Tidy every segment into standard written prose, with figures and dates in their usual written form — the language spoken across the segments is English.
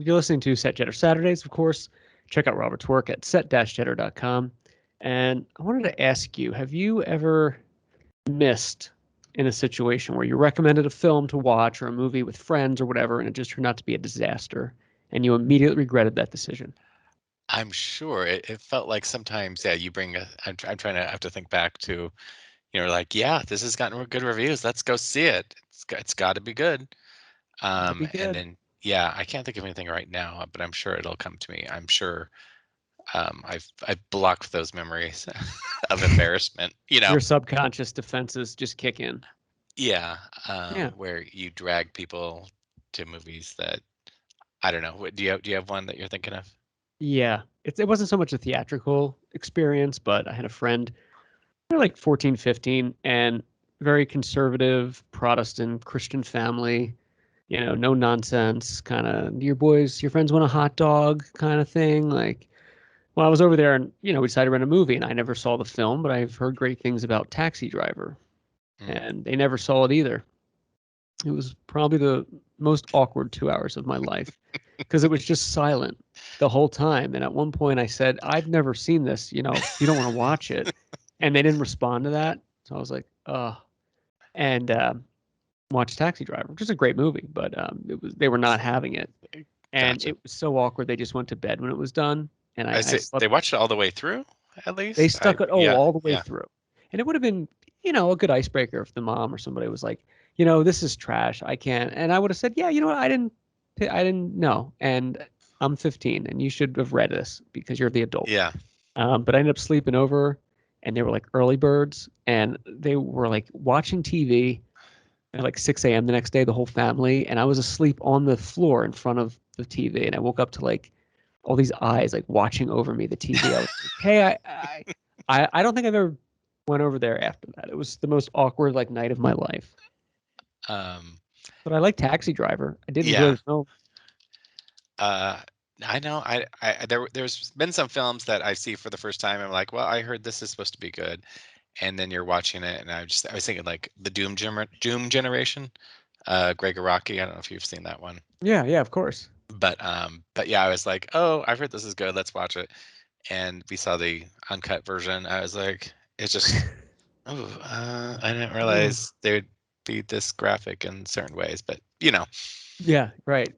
you're listening to Set Jetter Saturdays, of course. Check out Robert's work at set-jetter.com. And I wanted to ask you, have you ever missed in a situation where you recommended a film to watch or a movie with friends or whatever, and it just turned out to be a disaster, and you immediately regretted that decision? I'm sure it felt like sometimes, yeah, you bring I'm trying to have to think back to, like, yeah, this has gotten good reviews. Let's go see it. It's got to be good. Got to be And good. then, yeah, I can't think of anything right now, but I'm sure it'll come to me. I'm sure I've blocked those memories of embarrassment, Your subconscious defenses just kick in. Yeah, Yeah. where you drag people to movies that I don't know. Do you have one that you're thinking of? Yeah. It wasn't so much a theatrical experience, but I had a friend, they're like 14, 15, and very conservative Protestant Christian family, no nonsense, kind of your friends want a hot dog kind of thing. Like, well, I was over there and, we decided to rent a movie and I never saw the film, but I've heard great things about Taxi Driver Mm. and they never saw it either. It was probably the most awkward 2 hours of my life because it was just silent the whole time. And at one point I said, I've never seen this, if you don't want to watch it. And they didn't respond to that. So I was like, oh, and watched Taxi Driver, which is a great movie, but they were not having it. And Gotcha. it was so awkward. They just went to bed when it was done. And I I say slept. they watched it all the way through, at They least. stuck it Yeah, all the way yeah, through. And it would have been, a good icebreaker if the mom or somebody was like, this is trash. I can't. And I would have said, yeah, you know what? I didn't know. And I'm 15 and you should have read this because you're the adult. yeah. But I ended up sleeping over and they were like early birds and they were like watching TV at like 6 a.m. the next day, the whole family. And I was asleep on the floor in front of the TV. And I woke up to like all these eyes like watching over me, the TV. I was like, hey, I don't think I've ever went over there after that. It was the most awkward like night of my life. Um, But I like Taxi Driver. I did enjoy yeah. the film. Uh, I know. There's been some films that I see for the first time. I'm like, well, I heard this is supposed to be good, and then you're watching it, and I was thinking like the Doom Generation, Greg Araki. I don't know if you've seen that one. Yeah, yeah, of course. But yeah, I was like, oh, I've heard this is good. Let's watch it. And we saw the uncut version. I was like, it's just, oh, I didn't Ugh. realize there'd be this graphic in certain ways. But Yeah, right.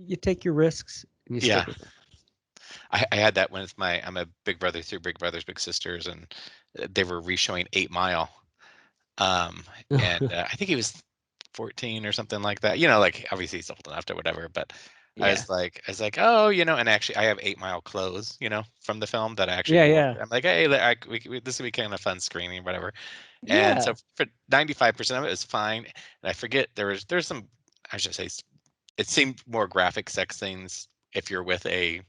You take your risks and you yeah, stick with them. I had that when I'm a big brother through big brothers big sisters, and they were reshowing 8 Mile. And I think he was 14 or something like that. Like obviously he's old enough to whatever, but Yeah. I was like, oh, and actually I have 8 Mile clothes, from the film that I actually Yeah, wore. yeah. I'm like, hey, this will be kind of fun screening, whatever. And Yeah. so for 95% of it was fine. And I forget there's some, I should say, it seemed more graphic sex scenes if you're with a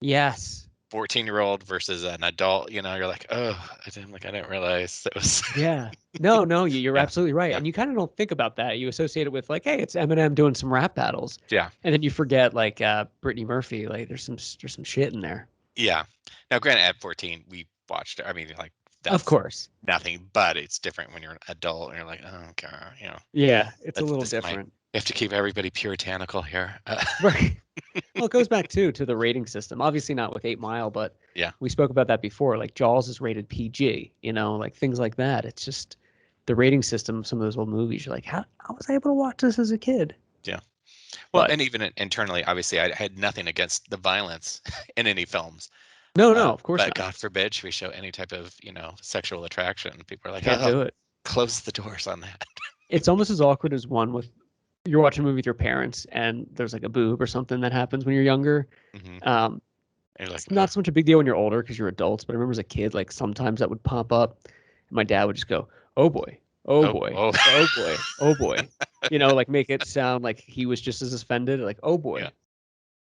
Yes. 14-year-old versus an adult. You're like, oh, I didn't realize it was. Yeah. No, no, you're Yeah, absolutely right. yeah, And you kind of don't think about that. You associate it with like, hey, it's Eminem doing some rap battles. yeah. And then you forget like Brittany Murphy, like there's some shit in there. Yeah. Now, granted, at 14, we watched it. I mean, like, Of that's course. nothing, but it's different when you're an adult and you're like, oh, God, Yeah, it's a that's little this might, different. we have to keep everybody puritanical here. Right. Well, it goes back to the rating system. Obviously not with 8 Mile, but Yeah. we spoke about that before. Like Jaws is rated PG, like things like that. It's just the rating system of some of those old movies. You're like, how was I able to watch this as a kid? Yeah. Well, But and even internally, obviously, I had nothing against the violence in any films. no, no, of course But not. God forbid, should we show any type of, sexual attraction? People are like, Can't oh, do it. close the doors on that. It's almost as awkward as one with you're watching a movie with your parents and there's like a boob or something that happens when you're younger. Hmm. Um, You're like, it's not so much a big deal when you're older because you're adults, but I remember as a kid, like sometimes that would pop up and my dad would just go, oh boy, oh oh, boy, oh, oh boy, oh boy. Like make it sound like he was just as offended, like, oh yeah, boy.